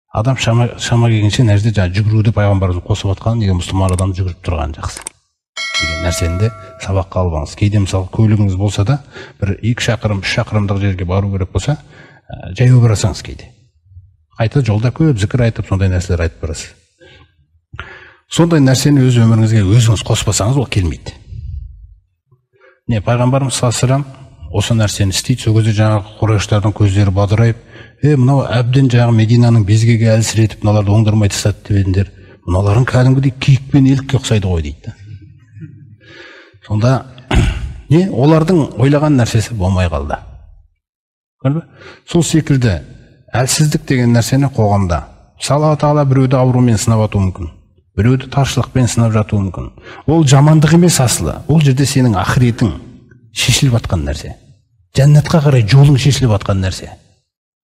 Адам шама келгенше нәрсе жаңа жүгіруді пайғамбарымыз қосып жатқан, неге мұсылман адам жүгіріп тұрған жақсы деген нәрсені де сабаққа алып алыңыз. Кейде мысалы көлігіңіз болса да бір 2 шақырым 3 шақырымдық жерге бару керек болса, жаяу барасаңыз кейде. Қайта жолда көп зікір айтып, сондай нәрселер айтып барасыз. Сондай нәрсені өз өміріңізге өзіңіз қоспасаңыз, ол келмейді. Пайғамбарымыз саллаллаху алейхи ва саллям осы нәрсені істейді. Сол кезде жаңағы құрайыштардың көздері бадырайып, мынау әбден жаңағы Мединаның безгегі әлсіретіп, мыналарды оңдырмай тастады деп едіңдер. Мыналарың кәдімгідей киік пен елікке ұқсайды ғой дейді. Сонда олардың ойлаған нәрсесі болмай қалды. Сол секілді әлсіздік деген нәрсені қоғамда Алла Тағала біреуді аурумен сынап жатуы мүмкін, біреуді таршылықпен сынап жатуы мүмкін. Ол жамандық емес асылы. Ол жерде сенің ақыретің шешіліп жатқан нәрсе. Жәннатқа қарай жолың шешіліп жатқан нәрсе.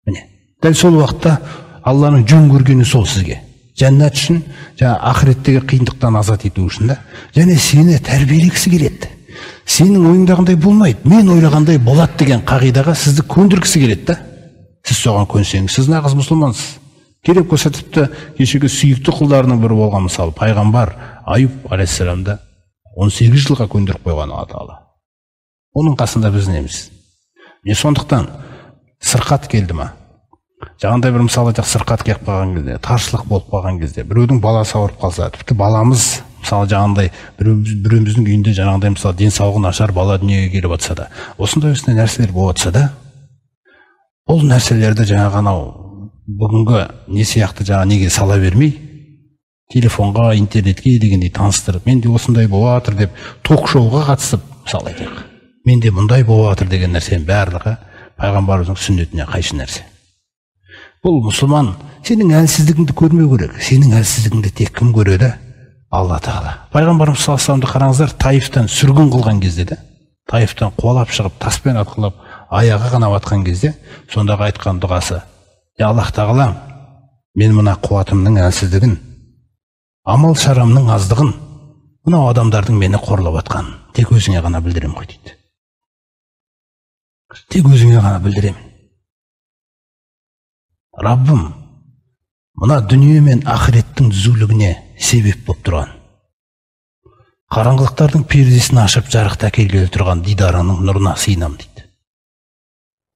Міне, дәл сол уақытта Алланың жөн көргені сол сізге. Жәннат үшін, ақыреттегі қиындықтан азат ету үшін да, және сені тәрбиелегісі келеді. Сенің ойыңдағындай болмайды, мен ойлағандай болады деген қағидаға сізді көндіргісі келеді да. Сіз соған көнсеңіз, сіз нағыз мұсылмансыз. Керек болса тіпті кешегі сүйікті құлдарының бірі болған, мысалы пайғамбар Аюб алейхиссаламды 18 жылға көндіріп қойған Алла Тағала. Оның қасында біз неміз? Сондықтан сырқат келді ма? Жаңағындай бір мысалы сырқат келіп қалған кезде, таршылық болып қалған кезде, біреудің баласы ауырып қалса, тіпті баламыз мысалы жаңағындай біреуміздің үйінде жаңағындай мысалы денсаулығы нашар бала дүниеге келіп жатса да, осындай нәрселер болып жатса да, ол нәрселерді жаңағы анау бүгінгі не сияқты жаңа неге сала бермей, телефонға, интернетке дегендей таныстырып, менде осындай болып жатыр деп ток-шоуға қатысып, мысалы айтайық, менде мұндай болып жатыр деген нәрсенің барлығы пайғамбарымыздың сүннетіне қайшы нәрсе. Бұл мұсылман сенің әлсіздігіңді көрмеу керек. Сенің әлсіздігіңді тек кім көреді? Алла Тағала. Пайғамбарымыз саллаллаху алейхи ва саллямды қараңыздар, Таифтан сүргін қылған кезде де, Таифтан қуалап шығып, таспен атқылап, аяғы қанап атқан кезде, сондағы айтқан дұғасы: Аллах Тағала, мен мына қуатымның әлсіздігін, амал шарамның аздығын, мынау адамдардың мені қорлап атқан, тек өзіңе ғана білдірем ғой дейді. Тек өзіңе ғана білдіремін. Раббым, мына дүние мен ақыреттің түзулігіне себеп болып тұрған, қараңғылықтардың пердесін ашып жарықта әкелгелі тұрған дидарының нұрына сыйынам дейді.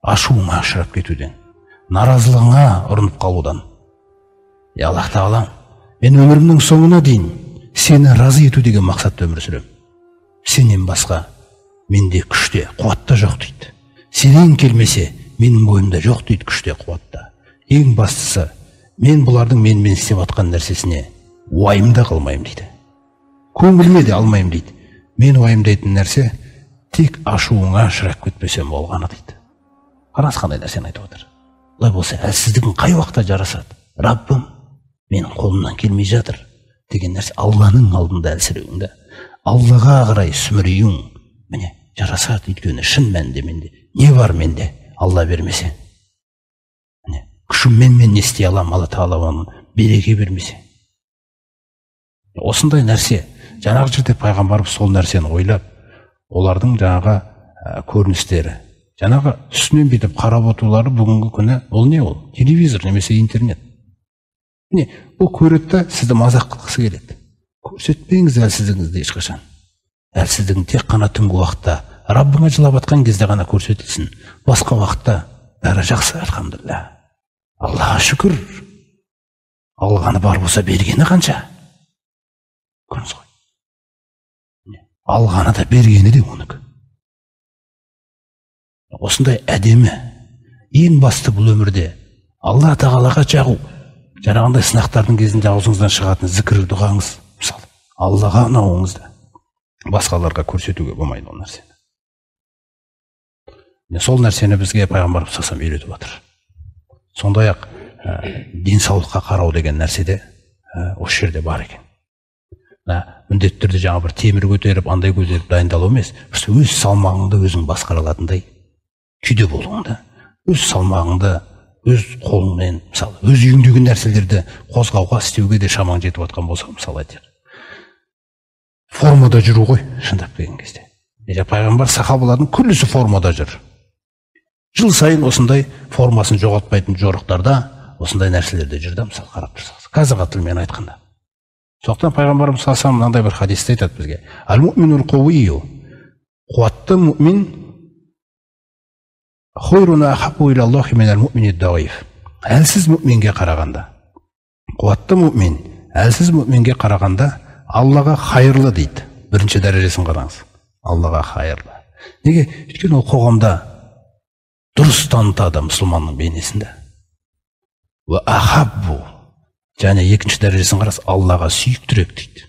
Ашуыңа ұшырап кетуден, наразылығыңа ұрынып қалудан. Аллах Тағала, мен өмірімнің соңына дейін сені разы ету деген мақсатта өмір сүрем. Сенен басқа менде күште, қуатта жоқ дейді. Сенен келмесе менің бойымда жоқ дейді күште, қуатта. Ең бастысы, мен бұлардың менімен істеп атқан нәрсесіне уайымда қылмайым дейді. Көңіліме де алмайым дейді. Мен уайымдайтын нәрсе тек ашуыңа ұшырап кетпесем болғаны дейді. Қараңыз қандай нәрсені айтып отыр. Олай болса, әлсіздігің қай уақытта жарасады? Раббым, менің қолымнан келмей жатыр деген нәрсе Алланың алдында әлсіреуіңді, Аллаға қарай сүміреуің, міне жарасады. Өйткені шын мәнінде менде не бар? Менде Алла бермесе, күшіммен мен не істей алам? Алла Тағала оның береке бермесе. Осындай нәрсе, жаңағы жерде пайғамбарымыз сол нәрсені ойлап, олардың жаңағы көріністері, жаңағы үстінен бүйтіп қарап отырулары бүгінгі күні, ол не ол? Телевизор немесе интернет. Міне, ол көреді, сізді мазақ қылғысы келеді. Көрсетпеңіз әлсіздігіңізді ешқашан. Әлсіздігің тек қана түнгі уақытта, Раббыңа жылап атқан кезде ғана көрсетілсін. Басқа уақытта бәрі жақсы, альхамдулилля. Аллаға шүкір. Алғаны бар болса бергені қанша? Көріңіз ғой. Алғаны да бергені де оныкі. Осындай әдемі, ең басты бұл өмірде Алла Тағалаға жағу. Жаңағындай сынақтардың кезінде аузыңыздан шығатын зікір дұғаңыз, мысалы, Аллаға ұнауыңызды басқаларға көрсетуге болмайды ол нәрсені. Сол нәрсені бізге пайғамбарымыз саллаллаху алейхи ва саллям үйретіп жатыр. Сондай-ақ денсаулыққа қарау деген нәрседе осы жерде бар екен. Міндетті түрде жаңа бір темір көтеріп, андай көтеріп дайындалу емес, өз салмағыңды өзің басқара алатындай күйде болуыңда, өз салмағыңды өз қолыңмен, мысалы, өз үйіңдегі нәрселерді қозғауға, істеуге де шамаң жетіп жатқан болса, мысалы айтайық, формада жүру ғой, шындап келген кезде. Пайғамбар сахабалардың күллісі формада жүр. Жыл сайын осындай формасын жоғалтпайтын жорықтарда осындай нәрселерде жүрді, мысалы қарап тұрсаңыз, қазіргі тілмен айтқанда. Сондықтан пайғамбарымыз саллаллаху алейхи вассалам мынандай бір хадисте айтады бізге: «Ал-муъминул қауийю», қуатты мұъмин «Хойрун ахаббу илаллахи минал муъминид даиф». Әлсіз мұъминге қарағанда, қуатты мұъмин әлсіз мұъминге қарағанда Аллаға хайырлы дейді. Бірінші дәрежесін қараңыз. Аллаға хайырлы. Неге? Өйткені ол қоғамда дұрыс танытады мұсылманның бейнесінде. Ва ахаббу, және екінші дәрежесін қарас, Аллаға сүйіктірек дейді.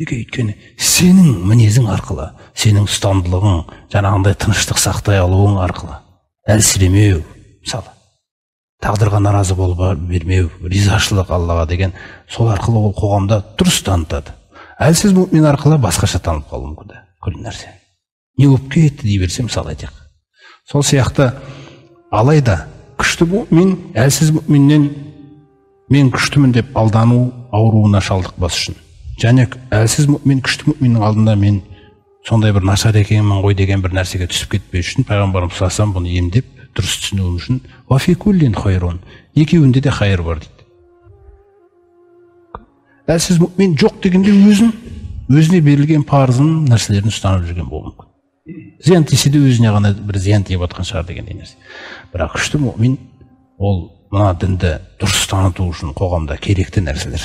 Неге? Өйткені сенің мінезің арқылы, сенің ұстамдылығың, жаңағындай тыныштық сақтай алуың арқылы, әлсіремеу, мысалы, тағдырға наразы болып бермеу, ризашылық Аллаға деген, сол арқылы ол қоғамда дұрыс танытады. Әлсіз мұъмин арқылы басқаша танылып қалуы мүмкін. Күлі нәрсе. Не болып кетті дей берсе, мысалы айтайық. Сол сияқты, алайда күшті мұъмин әлсіз мұъминнен мен күштімін деп алдану ауруына шалдықпас үшін. Және әлсіз мұъмин күшті мұъминнің алдында мен сондай бір нашар екенмін ғой деген бір нәрсеге түсіп кетпеу үшін пайғамбарымыз саллаллаху алейхи вассалам бұны емдеп дұрыс түсінуім үшін «Ва фи куллин хайрун», екеуінде де хайыр бар дейді. Әлсіз мұъмин жоқ дегенде өзіне берілген парызын нәрселерін ұстанып жүрген болуы мүмкін. Зиян тисе де өзіне ғана бір зиян тиіп жатқан шығар дегендей нәрсе. Бірақ күшті мұъмин ол мына дінді дұрыс таныту үшін қоғамда керекті нәрселер.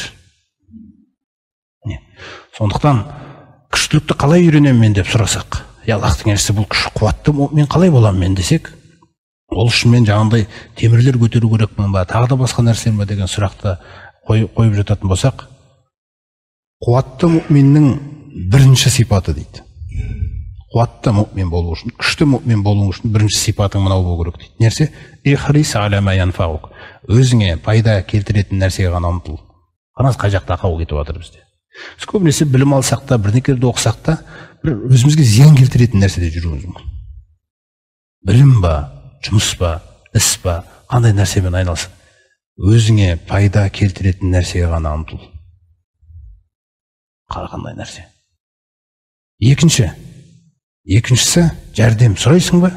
Сондықтан күштілікті қалай үйренемін мен деп сұрасақ, Аллахтың елшісі бұл күш қуатты мұъмин қалай боламын мен десек, ол үшін мен жаңағындай темірлер көтеру керекпін ба, тағы да басқа нәрсе ме деген сұрақты қойып жататын болсақ, қуатты мұъминнің бірінші сипаты дейді. Қуатты мұъмин болу үшін, күшті мұъмин болу үшін бірінші сипатың мынау болу керек дейді. Нәрсе? Ихрис аля ма янфаук. Өзіңе пайда келтіретін нәрсеге ғана ұмтыл. Қараңыз, қай жақта ақау кетіп жатыр бізде. Біз көбінесе білім алсақ та, бірдеңелерді оқысақ та, бір өзімізге зиян келтіретін нәрседе жүруіміз мүмкін. Білім ба, жұмыс па, іс па, қандай нәрсемен айналсын, өзіңе пайда келтіретін нәрсеге ғана ұмтыл. Қандай нәрсе. Екіншісі, жәрдем сұрайсың ба?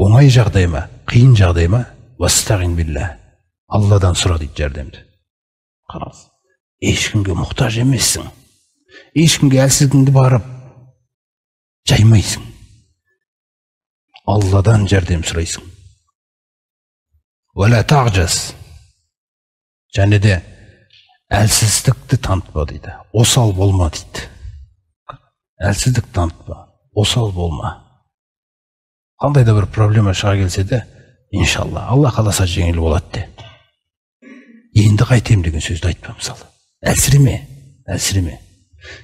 Оңай жағдай ма, қиын жағдай ма? Вастағин билля. Алладан сұра дейді жәрдемді. Қараңыз. Ешкімге мұқтаж емессің. Ешкімге әлсіздігіңді барып жаймайсың. Алладан жәрдем сұрайсың. Уәлә тағжас. Және де әлсіздікті танытпа дейді. Осал болма дейді. Әлсіздік танытпа, осал болма. Қандай да бір проблема шыға келсе де, иншалла, Алла қаласа жеңіл болады де. Енді қайтем деген сөзді айтпа, мысалы. Әлсіреме.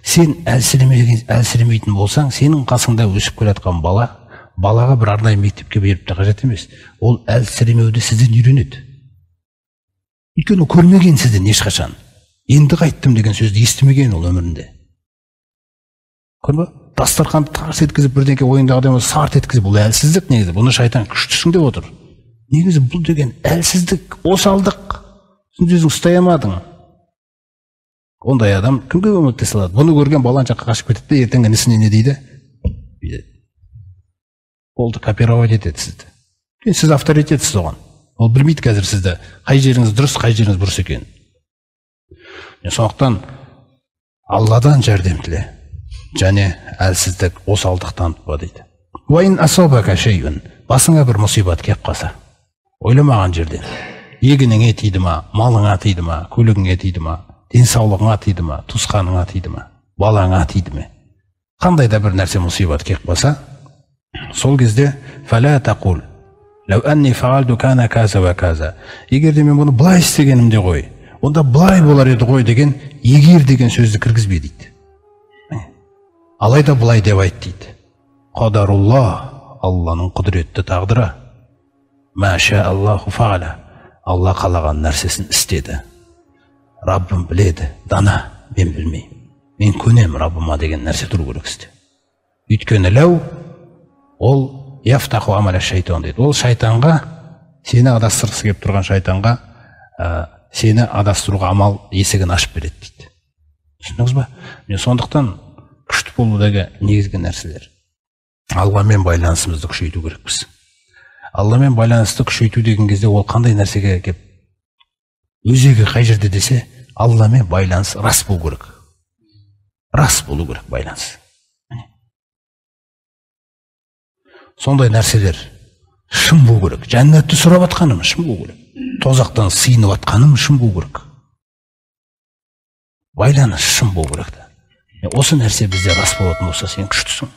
Сен әлсіремейтін болсаң, сенің қасыңда өсіп келе жатқан балаға бір арнайы мектепке беріп те қажет емес. Ол әлсіремеуді сізден үйренеді. Өйткені көрмеген сізден ешқашан. Енді қайттым деген сөзді естімеген ол өмірінде. Көрме? Дастарханды тарс еткізіп, бірдеңке ойындағы адамды сарт еткізіп, бұл әлсіздік негізі. Бұны шайтан күштісің деп отыр. Негізі бұл деген әлсіздік, осалдық. Сен өзің ұстай алмадың. Ондай адам кімге көмектесе алады? Бұны көрген балаң жаққа қашып кетеді де, ертеңгі інісіне не дейді? Болды, копировать етеді сізді. Сіз авторитетсіз оған. Ол білмейді қазір сізді, қай жеріңіз дұрыс, қай жеріңіз бұрыс екенін. Сондықтан Алладан жәрдем тіле. Және әлсіздік, осалдық танытпа дейді. Уайын асабака шейун. Басыңа бір мұсибат кеп қалса, ойламаған жерден. Егініңе тиді ма, малыңа тиді ма, көлігіңе тиді ма, денсаулығыңа тиді ма, туысқаныңа тиді ма, балаңа тиді ме? Қандай да бір нәрсе мұсибат кеп қалса, сол кезде фәлә тақул. Ләу әнни фаалду кана каза ва каза. Егер де мен бұны былай істегенімде ғой, онда былай болар еді ғой деген егер деген сөзді кіргізбе дейді. Алайда былай деп айт дейді. Qadarullah, Алланың құдіретті тағдыры. Маша Аллаху фаала. Алла қалаған нәрсесін істеді. Раббым біледі, дана, мен білмеймін. Мен көнем Раббыма деген нәрсе тұру керек істе. Өйткені ләу, ол яфтаху амаля шайтан дейді. Ол шайтанға, сені адастырғысы келіп тұрған шайтанға, сені адастыруға амал есігін ашып береді дейді. Түсіндіңіз ба? Мен сондықтан күшті болудағы негізгі нәрселер. Алламен байланысымызды күшейту керекпіз. Алламен байланысты күшейту деген кезде ол қандай нәрсеге кеп өзегі қай жерде десе, Алламен байланыс рас болу керек. Рас болу керек байланыс. Сондай нәрселер шын болу керек. Жәннатты сұрап атқаным шын болу керек. Тозақтан сыйынып атқаным шын болу керек. Байланыс шын болу керек. Осы нәрсе бізде рас болатын болса, сен күштісің.